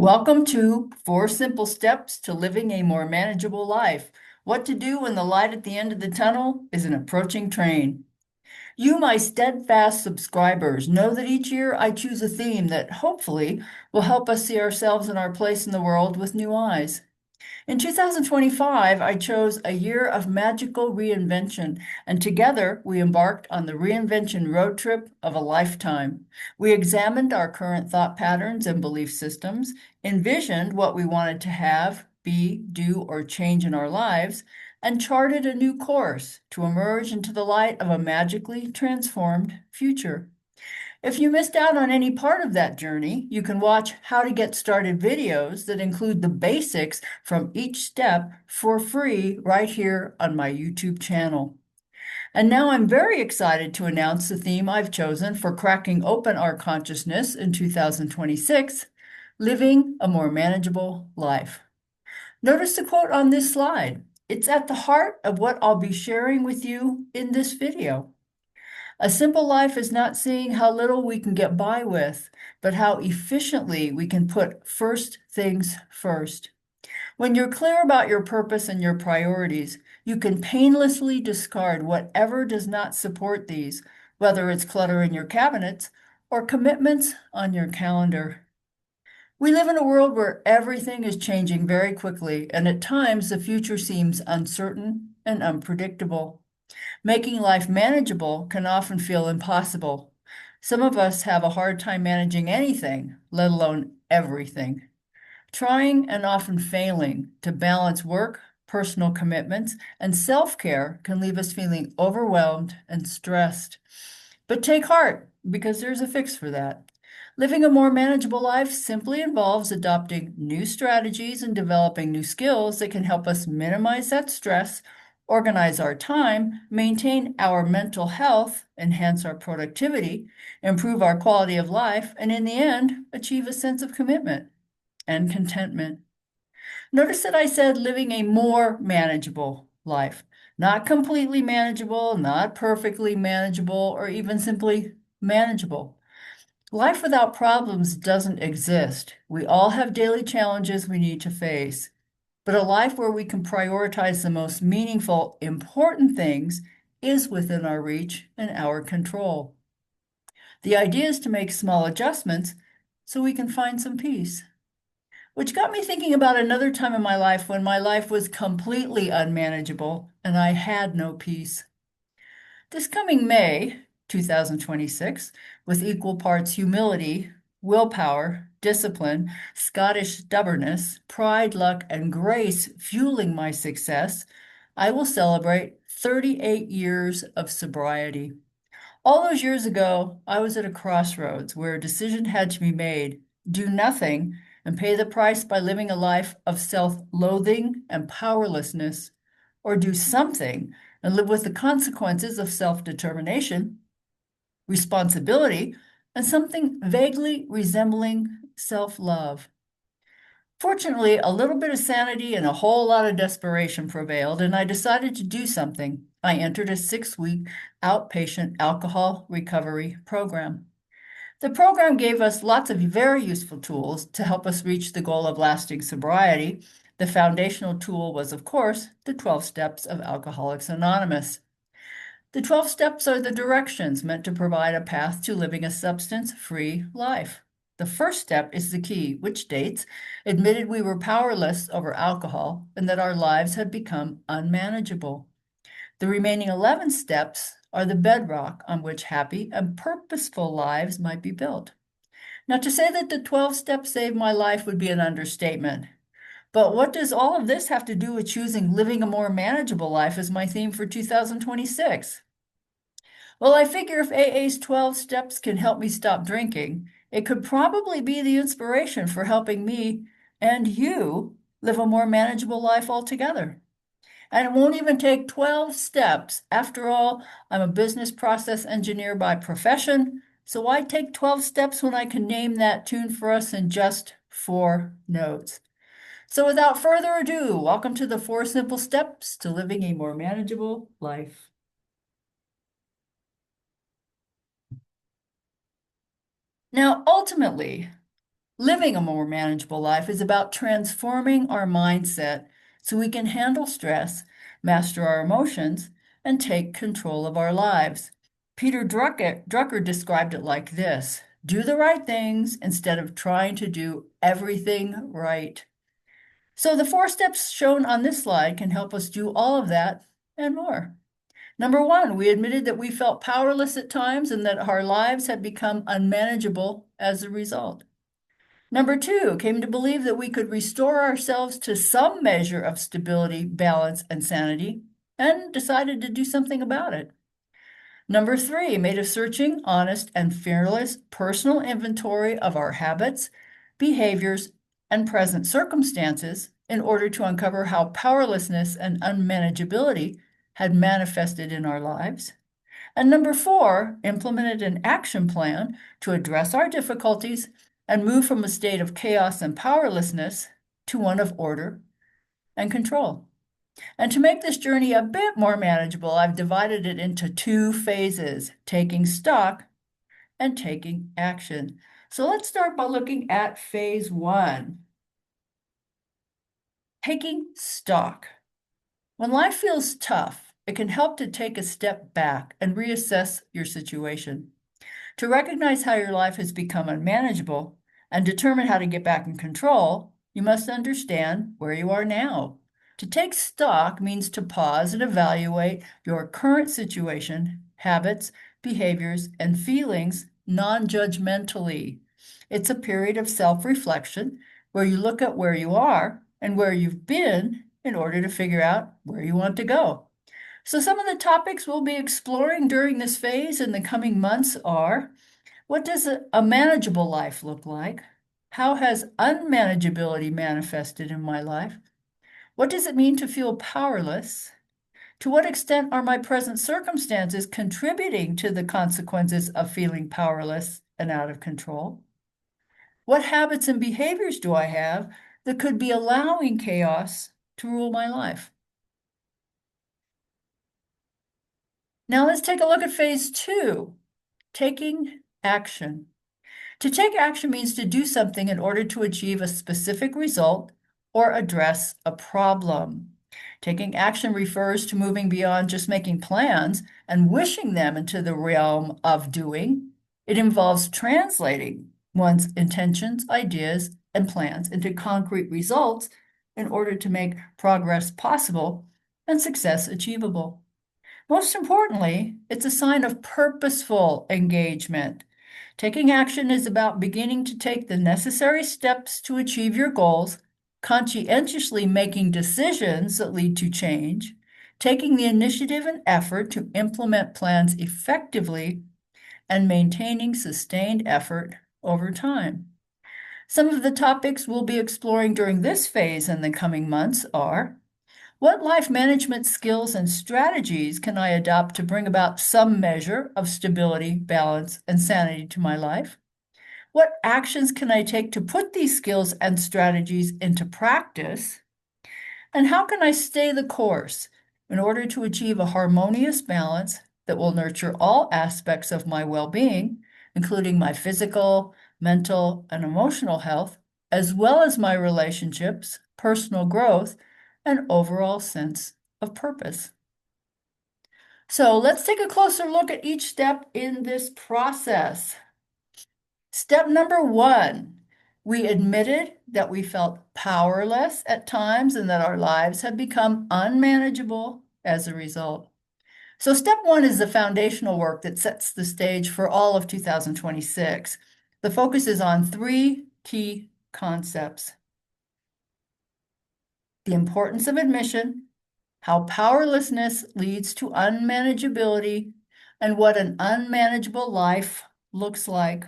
Welcome to 4 Simple Steps to Living a More Manageable Life. What to do when the light at the end of the tunnel is an approaching train. You, my steadfast subscribers, know that each year I choose a theme that hopefully will help us see ourselves and our place in the world with new eyes. In 2025, I chose a year of magical reinvention, and together we embarked on the reinvention road trip of a lifetime. We examined our current thought patterns and belief systems, envisioned what we wanted to have, be, do, or change in our lives, and charted a new course to emerge into the light of a magically transformed future. If you missed out on any part of that journey, you can watch how to get started videos that include the basics from each step for free right here on my YouTube channel. And now I'm very excited to announce the theme I've chosen for cracking open our consciousness in 2026, living a more manageable life. Notice the quote on this slide. It's at the heart of what I'll be sharing with you in this video. A simple life is not seeing how little we can get by with, but how efficiently we can put first things first. When you're clear about your purpose and your priorities, you can painlessly discard whatever does not support these, whether it's clutter in your cabinets or commitments on your calendar. We live in a world where everything is changing very quickly, and at times the future seems uncertain and unpredictable. Making life manageable can often feel impossible. Some of us have a hard time managing anything, let alone everything. Trying and often failing to balance work, personal commitments, and self care can leave us feeling overwhelmed and stressed. But take heart, because there's a fix for that. Living a more manageable life simply involves adopting new strategies and developing new skills that can help us minimize that stress, organize our time, maintain our mental health, enhance our productivity, improve our quality of life, and in the end, achieve a sense of commitment and contentment. Notice that I said living a more manageable life, not completely manageable, not perfectly manageable, or even simply manageable. Life without problems doesn't exist. We all have daily challenges we need to face. But a life where we can prioritize the most meaningful, important things is within our reach and our control. The idea is to make small adjustments so we can find some peace. Which got me thinking about another time in my life when my life was completely unmanageable and I had no peace. This coming May, 2026, with equal parts humility, willpower, discipline, Scottish stubbornness, pride, luck, and grace fueling my success, I will celebrate 38 years of sobriety. All those years ago, I was at a crossroads where a decision had to be made: do nothing and pay the price by living a life of self-loathing and powerlessness, or do something and live with the consequences of self-determination, responsibility, and something vaguely resembling self-love. Fortunately, a little bit of sanity and a whole lot of desperation prevailed, and I decided to do something. I entered a 6-week outpatient alcohol recovery program. The program gave us lots of very useful tools to help us reach the goal of lasting sobriety. The foundational tool was, of course, the 12 steps of Alcoholics Anonymous. The 12 steps are the directions meant to provide a path to living a substance-free life. The first step is the key, which states, admitted we were powerless over alcohol and that our lives had become unmanageable. The remaining 11 steps are the bedrock on which happy and purposeful lives might be built. Now, to say that the 12 steps saved my life would be an understatement. But what does all of this have to do with choosing living a more manageable life as my theme for 2026? Well, I figure if AA's 12 steps can help me stop drinking, it could probably be the inspiration for helping me and you live a more manageable life altogether. And it won't even take 12 steps. After all, I'm a business process engineer by profession, so why take 12 steps when I can name that tune for us in just 4 notes? So without further ado, welcome to the 4 Simple Steps to Living a More Manageable Life. Now, ultimately, Living a more manageable life is about transforming our mindset so we can handle stress, master our emotions, and take control of our lives. Peter Drucker described it like this: do the right things instead of trying to do everything right. So, the 4 steps shown on this slide can help us do all of that and more. Number one, we admitted that we felt powerless at times and that our lives had become unmanageable as a result. Number two, came to believe that we could restore ourselves to some measure of stability, balance, and sanity, and decided to do something about it. Number three, made a searching, honest, and fearless personal inventory of our habits, behaviors, and present circumstances in order to uncover how powerlessness and unmanageability had manifested in our lives. And number four, implemented an action plan to address our difficulties and move from a state of chaos and powerlessness to one of order and control. And to make this journey a bit more manageable, I've divided it into 2 phases: taking stock and taking action. So let's start by looking at phase one, taking stock. When life feels tough, it can help to take a step back and reassess your situation. To recognize how your life has become unmanageable and determine how to get back in control, you must understand where you are now. To take stock means to pause and evaluate your current situation, habits, behaviors, and feelings non-judgmentally. It's a period of self-reflection where you look at where you are and where you've been in order to figure out where you want to go. So some of the topics we'll be exploring during this phase in the coming months are: what does a manageable life look like? How has unmanageability manifested in my life? What does it mean to feel powerless? To what extent are my present circumstances contributing to the consequences of feeling powerless and out of control? What habits and behaviors do I have that could be allowing chaos to rule my life? Now let's take a look at phase two, taking action. To take action means to do something in order to achieve a specific result or address a problem. Taking action refers to moving beyond just making plans and wishing them into the realm of doing. It involves translating one's intentions, ideas, and plans into concrete results in order to make progress possible and success achievable. Most importantly, it's a sign of purposeful engagement. Taking action is about beginning to take the necessary steps to achieve your goals, conscientiously making decisions that lead to change, taking the initiative and effort to implement plans effectively, and maintaining sustained effort over time. Some of the topics we'll be exploring during this phase in the coming months are: what life management skills and strategies can I adopt to bring about some measure of stability, balance, and sanity to my life? What actions can I take to put these skills and strategies into practice? And how can I stay the course in order to achieve a harmonious balance that will nurture all aspects of my well-being, including my physical, mental, and emotional health, as well as my relationships, personal growth, and overall sense of purpose? So let's take a closer look at each step in this process. Step number one, we admitted that we felt powerless at times and that our lives had become unmanageable as a result. So step one is the foundational work that sets the stage for all of 2026. The focus is on 3 key concepts: the importance of admission, how powerlessness leads to unmanageability, and what an unmanageable life looks like.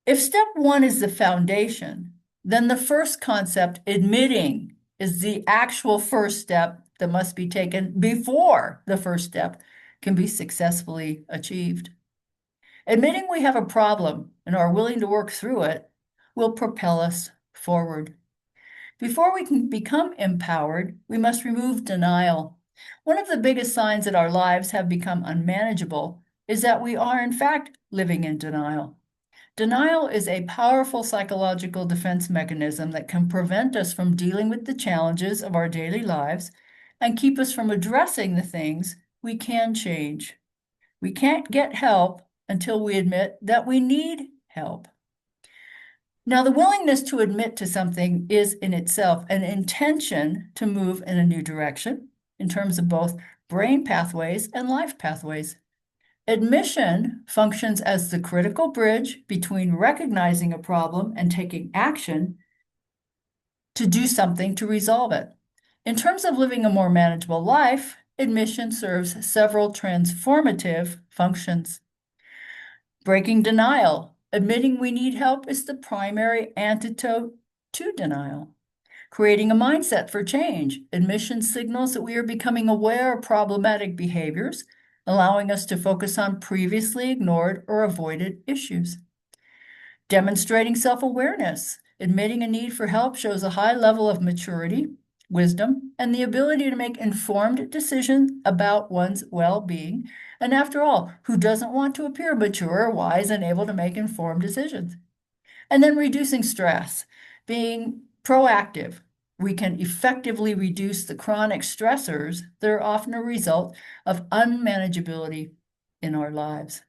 If step one is the foundation, then the first concept, admitting, is the actual first step that must be taken before the first step can be successfully achieved. Admitting we have a problem and are willing to work through it will propel us forward. Before we can become empowered, we must remove denial. One of the biggest signs that our lives have become unmanageable is that we are, in fact, living in denial. Denial is a powerful psychological defense mechanism that can prevent us from dealing with the challenges of our daily lives and keep us from addressing the things we can change. We can't get help until we admit that we need help. Now, the willingness to admit to something is in itself an intention to move in a new direction in terms of both brain pathways and life pathways. Admission functions as the critical bridge between recognizing a problem and taking action to do something to resolve it. In terms of living a more manageable life, admission serves several transformative functions. Breaking denial. Admitting we need help is the primary antidote to denial. Creating a mindset for change. Admission signals that we are becoming aware of problematic behaviors, allowing us to focus on previously ignored or avoided issues. Demonstrating self-awareness. Admitting a need for help shows a high level of maturity, wisdom, and the ability to make informed decisions about one's well-being. And after all, who doesn't want to appear mature, wise, and able to make informed decisions? And then reducing stress, being proactive. We can effectively reduce the chronic stressors that are often a result of unmanageability in our lives.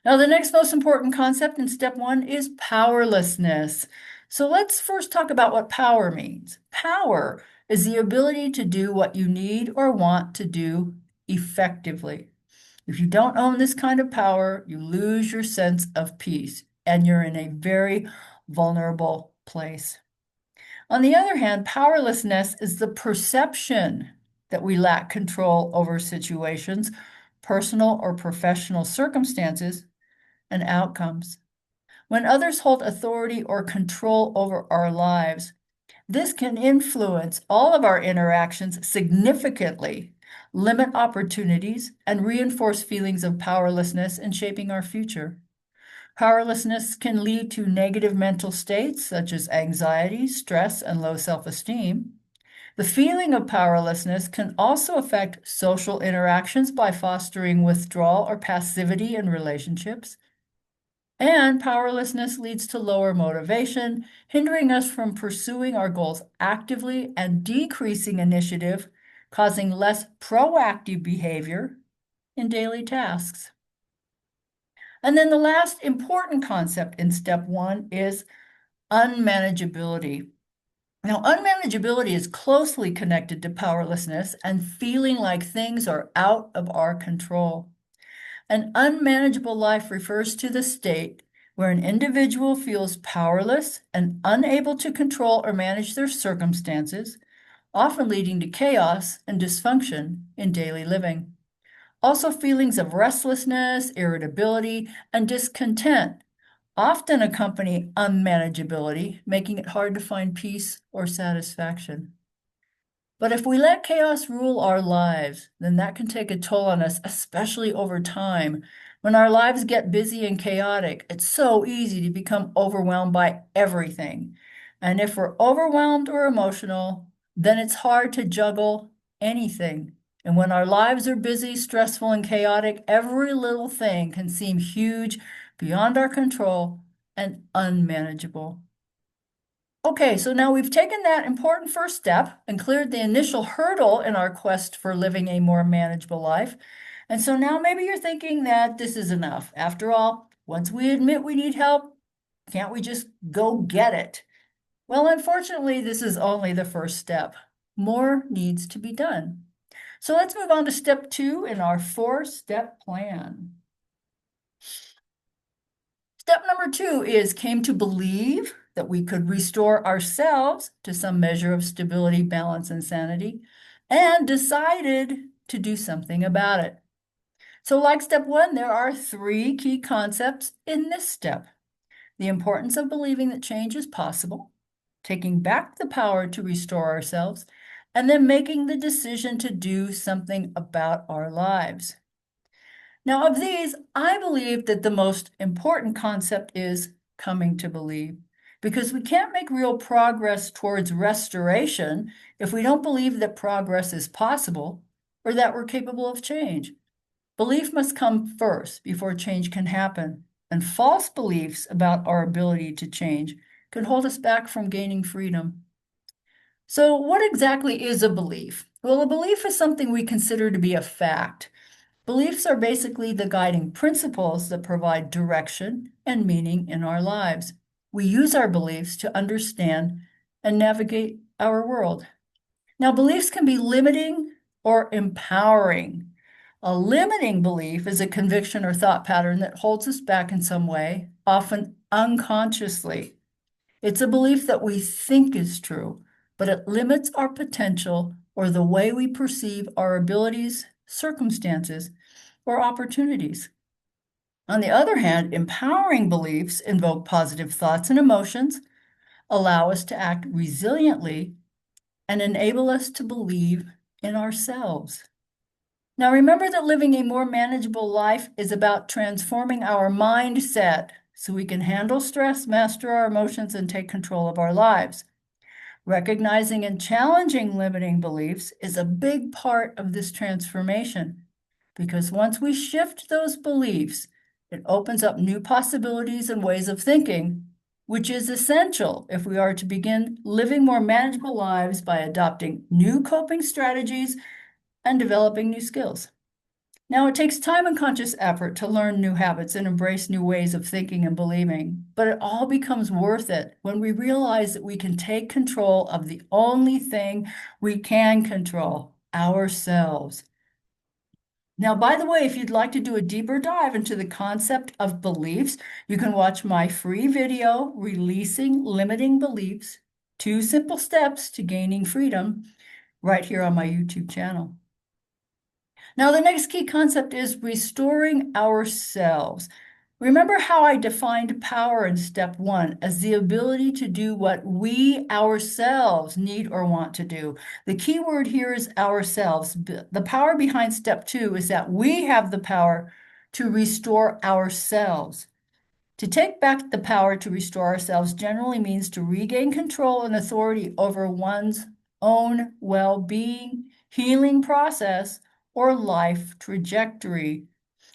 Now, the next most important concept in step one is powerlessness. So let's first talk about what power means. Power is the ability to do what you need or want to do effectively. If you don't own this kind of power, you lose your sense of peace and you're in a very vulnerable place. On the other hand, powerlessness is the perception that we lack control over situations, personal or professional circumstances, and outcomes. When others hold authority or control over our lives, this can influence all of our interactions significantly, limit opportunities, and reinforce feelings of powerlessness in shaping our future. Powerlessness can lead to negative mental states such as anxiety, stress, and low self-esteem. The feeling of powerlessness can also affect social interactions by fostering withdrawal or passivity in relationships. And powerlessness leads to lower motivation, hindering us from pursuing our goals actively and decreasing initiative, causing less proactive behavior in daily tasks. And then the last important concept in step one is unmanageability. Now, unmanageability is closely connected to powerlessness and feeling like things are out of our control. An unmanageable life refers to the state where an individual feels powerless and unable to control or manage their circumstances, often leading to chaos and dysfunction in daily living. Also, feelings of restlessness, irritability, and discontent often accompany unmanageability, making it hard to find peace or satisfaction. But if we let chaos rule our lives, then that can take a toll on us, especially over time. When our lives get busy and chaotic, it's so easy to become overwhelmed by everything. And if we're overwhelmed or emotional, then it's hard to juggle anything. And when our lives are busy, stressful, and chaotic, every little thing can seem huge, beyond our control, and unmanageable. Okay, so now we've taken that important first step and cleared the initial hurdle in our quest for living a more manageable life. And so now maybe you're thinking that this is enough. After all, once we admit we need help, can't we just go get it? Well, unfortunately, this is only the first step. More needs to be done. So let's move on to step two in our four-step plan. Step number two is came to believe that we could restore ourselves to some measure of stability, balance, and sanity, and decided to do something about it. So like step one, there are three key concepts in this step. The importance of believing that change is possible, taking back the power to restore ourselves, and then making the decision to do something about our lives. Now, of these, I believe that the most important concept is coming to believe, because we can't make real progress towards restoration if we don't believe that progress is possible or that we're capable of change. Belief must come first before change can happen. and false beliefs about our ability to change can hold us back from gaining freedom. So, what exactly is a belief? Well, a belief is something we consider to be a fact. Beliefs are basically the guiding principles that provide direction and meaning in our lives. We use our beliefs to understand and navigate our world. Now, beliefs can be limiting or empowering. A limiting belief is a conviction or thought pattern that holds us back in some way, often unconsciously. It's a belief that we think is true, but it limits our potential or the way we perceive our abilities, circumstances, or opportunities. On the other hand, empowering beliefs invoke positive thoughts and emotions, allow us to act resiliently, and enable us to believe in ourselves. Now, remember that living a more manageable life is about transforming our mindset so we can handle stress, master our emotions, and take control of our lives. Recognizing and challenging limiting beliefs is a big part of this transformation because once we shift those beliefs, it opens up new possibilities and ways of thinking, which is essential if we are to begin living more manageable lives by adopting new coping strategies and developing new skills. Now, it takes time and conscious effort to learn new habits and embrace new ways of thinking and believing, but it all becomes worth it when we realize that we can take control of the only thing we can control, ourselves. Now, by the way, if you'd like to do a deeper dive into the concept of beliefs, you can watch my free video, Releasing Limiting Beliefs, 2 Simple Steps to Gaining Freedom, right here on my YouTube channel. Now, the next key concept is restoring ourselves. Remember how I defined power in step 1 as the ability to do what we ourselves need or want to do. The key word here is ourselves. The power behind step 2 is that we have the power to restore ourselves. To take back the power to restore ourselves generally means to regain control and authority over one's own well-being, healing process, or life trajectory.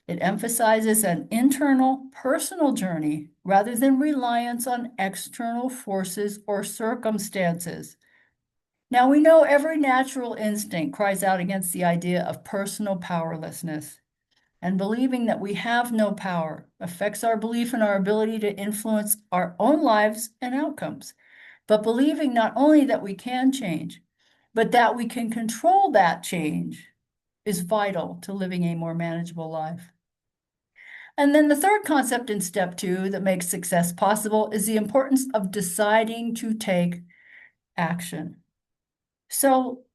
It emphasizes an internal, personal journey rather than reliance on external forces or circumstances. Now, we know every natural instinct cries out against the idea of personal powerlessness, and believing that we have no power affects our belief in our ability to influence our own lives and outcomes. But believing not only that we can change, but that we can control that change is vital to living a more manageable life. And then the third concept in step 2 that makes success possible is the importance of deciding to take action. So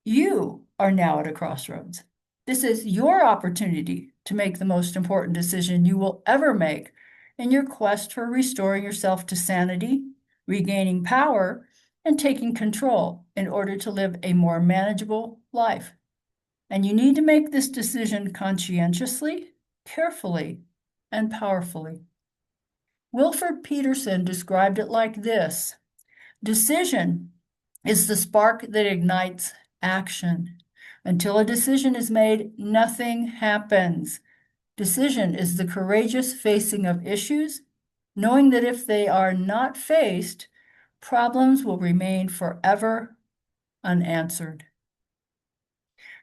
you are now at a crossroads. This is your opportunity to make the most important decision you will ever make in your quest for restoring yourself to sanity, regaining power, and taking control in order to live a more manageable life. And you need to make this decision conscientiously, carefully, and powerfully. Wilford Peterson described it like this: decision is the spark that ignites action. Until a decision is made, nothing happens. Decision is the courageous facing of issues, knowing that if they are not faced, problems will remain forever unanswered.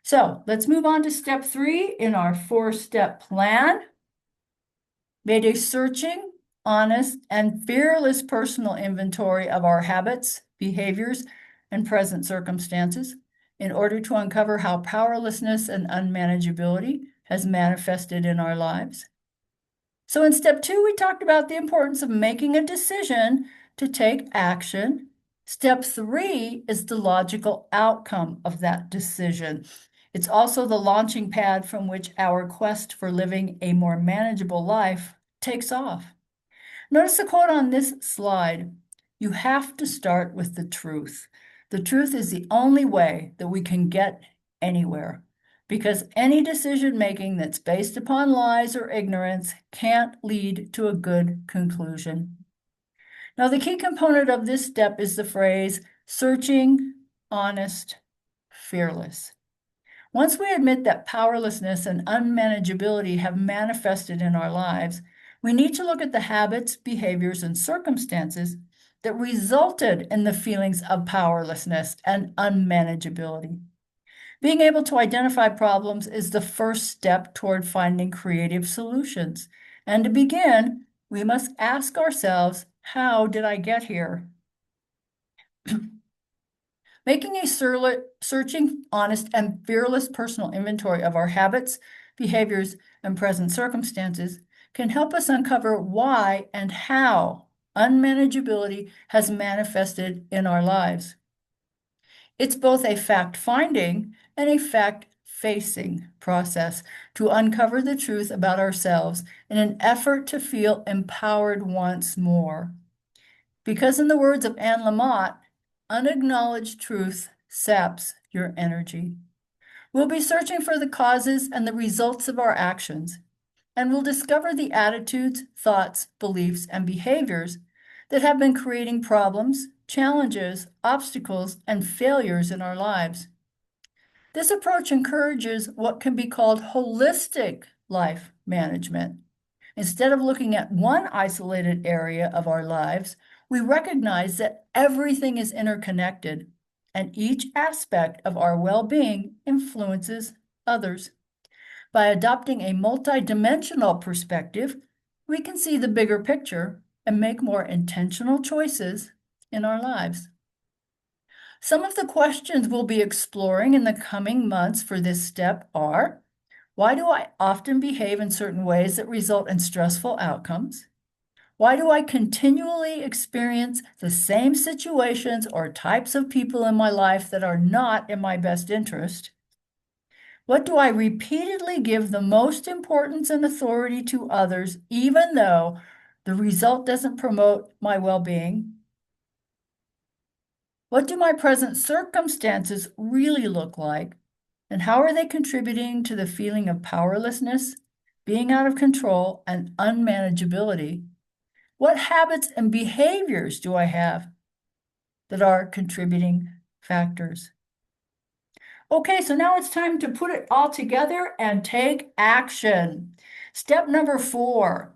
So let's move on to step 3 in our 4-step plan. Made a searching, honest, and fearless personal inventory of our habits, behaviors, and present circumstances in order to uncover how powerlessness and unmanageability has manifested in our lives. So in step 2, we talked about the importance of making a decision to take action. Step 3 is the logical outcome of that decision. It's also the launching pad from which our quest for living a more manageable life takes off. Notice the quote on this slide: "You have to start with the truth. The truth is the only way that we can get anywhere, because any decision making that's based upon lies or ignorance can't lead to a good conclusion." Now, the key component of this step is the phrase searching, honest, fearless. Once we admit that powerlessness and unmanageability have manifested in our lives, We need to look at the habits, behaviors, and circumstances that resulted in the feelings of powerlessness and unmanageability. Being able to identify problems is the first step toward finding creative solutions. And to begin, we must ask ourselves, how did I get here? Making a searching, honest, and fearless personal inventory of our habits, behaviors, and present circumstances can help us uncover why and how unmanageability has manifested in our lives. It's both a fact-finding and a fact-facing process to uncover the truth about ourselves in an effort to feel empowered once more. Because in the words of Anne Lamott, unacknowledged truth saps your energy. We'll be searching for the causes and the results of our actions, and we'll discover the attitudes, thoughts, beliefs, and behaviors that have been creating problems, challenges, obstacles, and failures in our lives. This approach encourages what can be called holistic life management. Instead of looking at one isolated area of our lives, we recognize that everything is interconnected and each aspect of our well-being influences others. By adopting a multidimensional perspective, we can see the bigger picture and make more intentional choices in our lives. Some of the questions we'll be exploring in the coming months for this step are: why do I often behave in certain ways that result in stressful outcomes? Why do I continually experience the same situations or types of people in my life that are not in my best interest? What do I repeatedly give the most importance and authority to others, even though the result doesn't promote my well-being? What do my present circumstances really look like? And how are they contributing to the feeling of powerlessness, being out of control, and unmanageability? What habits and behaviors do I have that are contributing factors? Okay, so now it's time to put it all together and take action. Step number 4,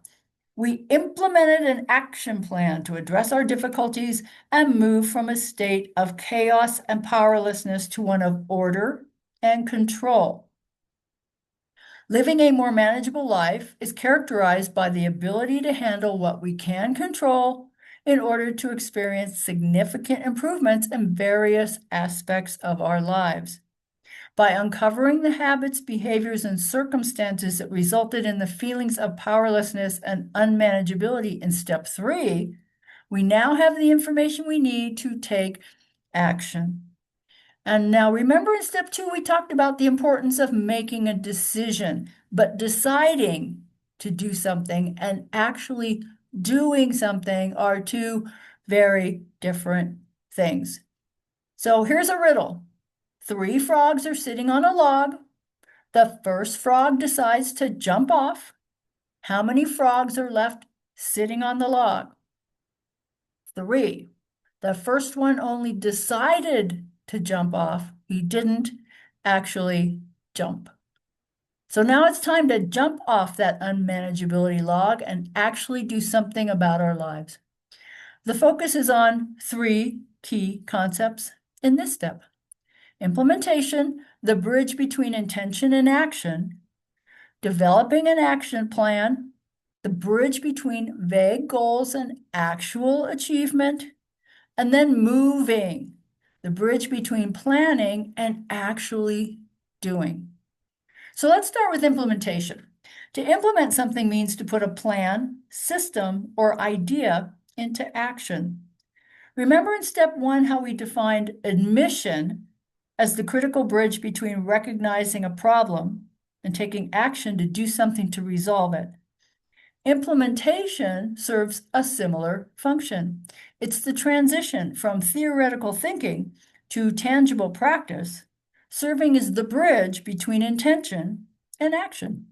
we implemented an action plan to address our difficulties and move from a state of chaos and powerlessness to one of order and control. Living a more manageable life is characterized by the ability to handle what we can control in order to experience significant improvements in various aspects of our lives. By uncovering the habits, behaviors, and circumstances that resulted in the feelings of powerlessness and unmanageability in step 3, we now have the information we need to take action. And now remember in step 2, we talked about the importance of making a decision, but deciding to do something and actually doing something are two very different things. So here's a riddle. 3 frogs are sitting on a log. The first frog decides to jump off. How many frogs are left sitting on the log? 3. The first one only decided to jump off. He didn't actually jump. So now it's time to jump off that unmanageability log and actually do something about our lives. The focus is on 3 key concepts in this step: implementation, the bridge between intention and action; developing an action plan, the bridge between vague goals and actual achievement; and then moving, the bridge between planning and actually doing. So let's start with implementation. To implement something means to put a plan, system, or idea into action. Remember in step 1 how we defined admission as the critical bridge between recognizing a problem and taking action to do something to resolve it. Implementation serves a similar function. It's the transition from theoretical thinking to tangible practice, serving as the bridge between intention and action.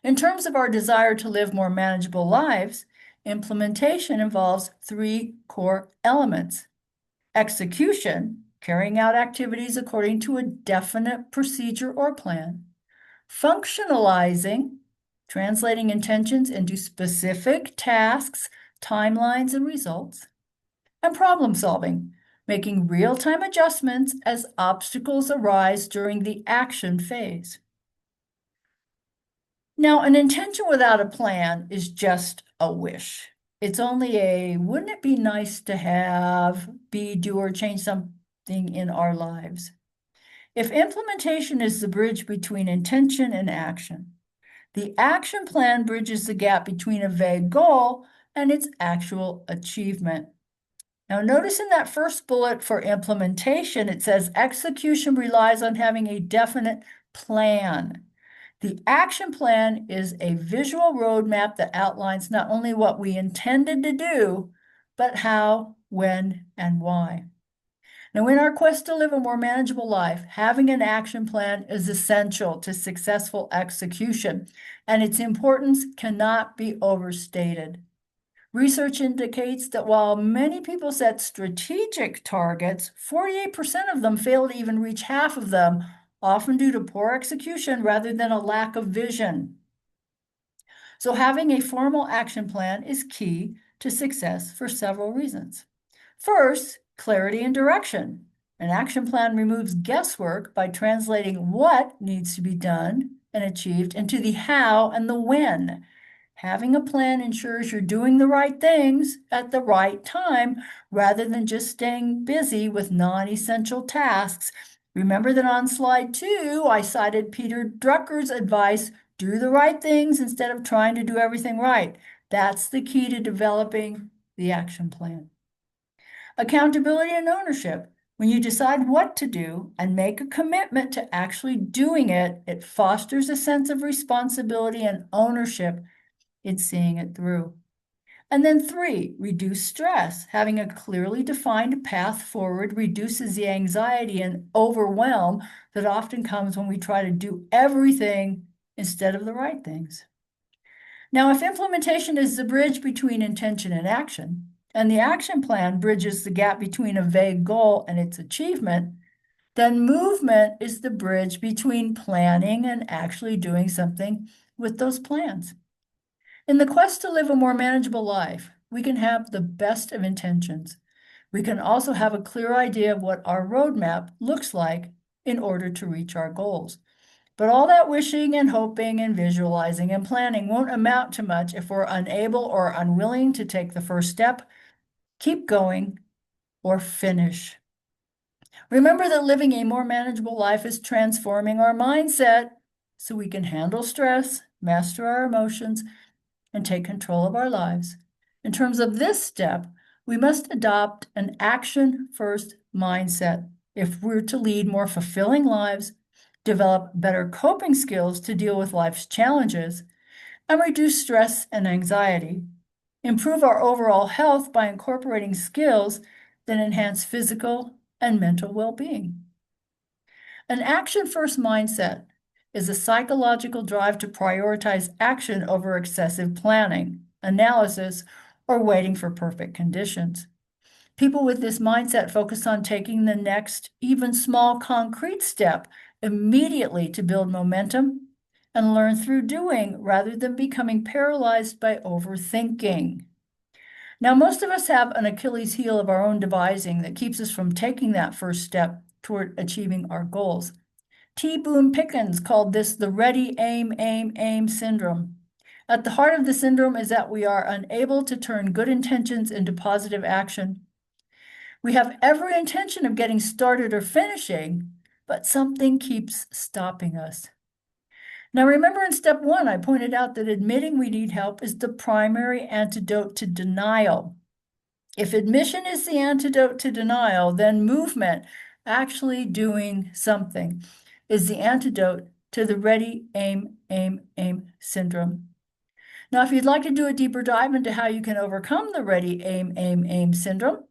In terms of our desire to live more manageable lives, implementation involves 3 core elements: execution, carrying out activities according to a definite procedure or plan; functionalizing, translating intentions into specific tasks, timelines, and results, and problem solving, making real-time adjustments as obstacles arise during the action phase. Now, an intention without a plan is just a wish. It's only a, wouldn't it be nice to have, be, do, or change something in our lives? If implementation is the bridge between intention and action, the action plan bridges the gap between a vague goal and its actual achievement. Now, notice in that first bullet for implementation, it says execution relies on having a definite plan. The action plan is a visual roadmap that outlines not only what we intended to do, but how, when, and why. Now, in our quest to live a more manageable life, having an action plan is essential to successful execution, and its importance cannot be overstated. Research indicates that while many people set strategic targets, 48% of them fail to even reach half of them, often due to poor execution rather than a lack of vision. So having a formal action plan is key to success for several reasons. First, clarity and direction. An action plan removes guesswork by translating what needs to be done and achieved into the how and the when. Having a plan ensures you're doing the right things at the right time rather than just staying busy with non-essential tasks. Remember that on slide 2, I cited Peter Drucker's advice, do the right things instead of trying to do everything right. That's the key to developing the action plan. Accountability and ownership. When you decide what to do and make a commitment to actually doing it, it fosters a sense of responsibility and ownership in seeing it through. And then 3, reduce stress. Having a clearly defined path forward reduces the anxiety and overwhelm that often comes when we try to do everything instead of the right things. Now, if implementation is the bridge between intention and action, and the action plan bridges the gap between a vague goal and its achievement, then movement is the bridge between planning and actually doing something with those plans. In the quest to live a more manageable life, we can have the best of intentions. We can also have a clear idea of what our roadmap looks like in order to reach our goals. But all that wishing and hoping and visualizing and planning won't amount to much if we're unable or unwilling to take the first step, keep going, or finish. Remember that living a more manageable life is transforming our mindset so we can handle stress, master our emotions, and take control of our lives. In terms of this step, we must adopt an action-first mindset if we're to lead more fulfilling lives, develop better coping skills to deal with life's challenges, and reduce stress and anxiety, improve our overall health by incorporating skills that enhance physical and mental well-being. An action-first mindset is a psychological drive to prioritize action over excessive planning, analysis, or waiting for perfect conditions. People with this mindset focus on taking the next, even small, concrete step immediately to build momentum and learn through doing rather than becoming paralyzed by overthinking. Now, most of us have an Achilles heel of our own devising that keeps us from taking that first step toward achieving our goals. T. Boone Pickens called this the ready, aim, aim, aim syndrome. At the heart of the syndrome is that we are unable to turn good intentions into positive action. We have every intention of getting started or finishing, but something keeps stopping us. Now, remember in step 1, I pointed out that admitting we need help is the primary antidote to denial. If admission is the antidote to denial, then movement, actually doing something, is the antidote to the ready, aim, aim, aim syndrome. Now, if you'd like to do a deeper dive into how you can overcome the ready, aim, aim, aim syndrome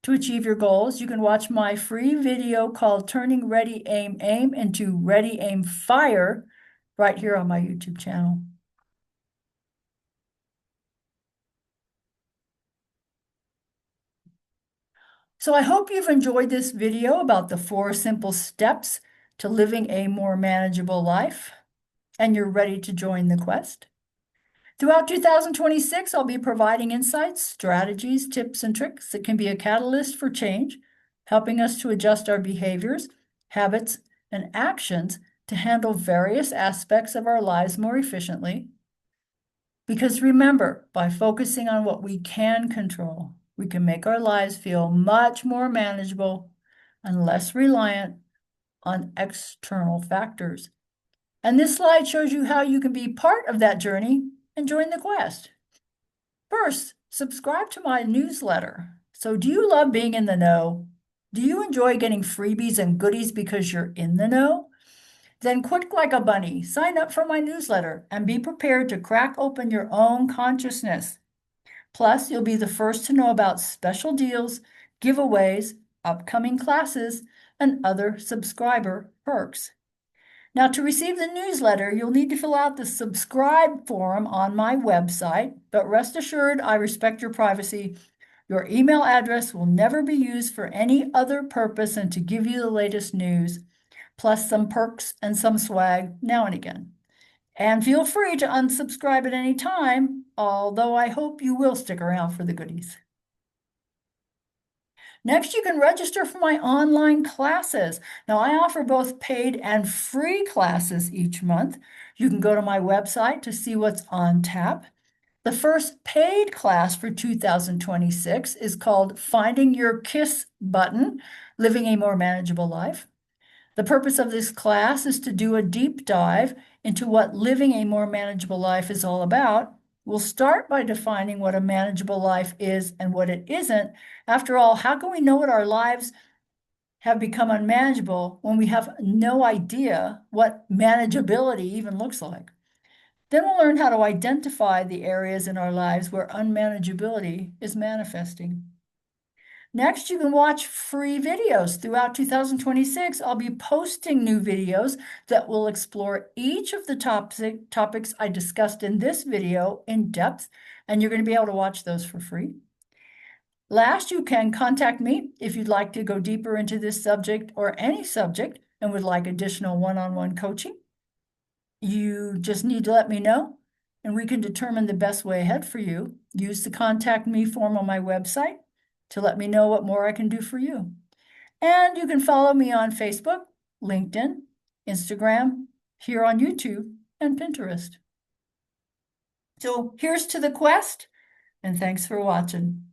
to achieve your goals, you can watch my free video called Turning Ready, Aim, Aim into Ready, Aim, Fire right here on my YouTube channel. So I hope you've enjoyed this video about the 4 simple steps to living a more manageable life, and you're ready to join the quest. Throughout 2026, I'll be providing insights, strategies, tips, and tricks that can be a catalyst for change, helping us to adjust our behaviors, habits, and actions to handle various aspects of our lives more efficiently. Because remember, by focusing on what we can control, we can make our lives feel much more manageable and less reliant on external factors. And this slide shows you how you can be part of that journey and join the quest. First, subscribe to my newsletter. So, do you love being in the know? Do you enjoy getting freebies and goodies because you're in the know? Then click like a bunny, sign up for my newsletter, and be prepared to crack open your own consciousness. Plus, you'll be the first to know about special deals, giveaways, upcoming classes, and other subscriber perks. Now, to receive the newsletter, you'll need to fill out the subscribe form on my website, but rest assured I respect your privacy. Your email address will never be used for any other purpose than to give you the latest news, plus some perks and some swag now and again. And feel free to unsubscribe at any time, although I hope you will stick around for the goodies. Next, you can register for my online classes. Now, I offer both paid and free classes each month. You can go to my website to see what's on tap. The first paid class for 2026 is called Finding Your Kiss Button, Living a More Manageable Life. The purpose of this class is to do a deep dive into what living a more manageable life is all about. We'll start by defining what a manageable life is and what it isn't. After all, how can we know what our lives have become unmanageable when we have no idea what manageability even looks like? Then we'll learn how to identify the areas in our lives where unmanageability is manifesting. Next, you can watch free videos. Throughout 2026, I'll be posting new videos that will explore each of the topics I discussed in this video in depth, and you're going to be able to watch those for free. Last, you can contact me if you'd like to go deeper into this subject or any subject and would like additional one-on-one coaching. You just need to let me know, and we can determine the best way ahead for you. Use the contact me form on my website to let me know what more I can do for you. And you can follow me on Facebook, LinkedIn, Instagram, here on YouTube, and Pinterest. So here's to the quest, and thanks for watching.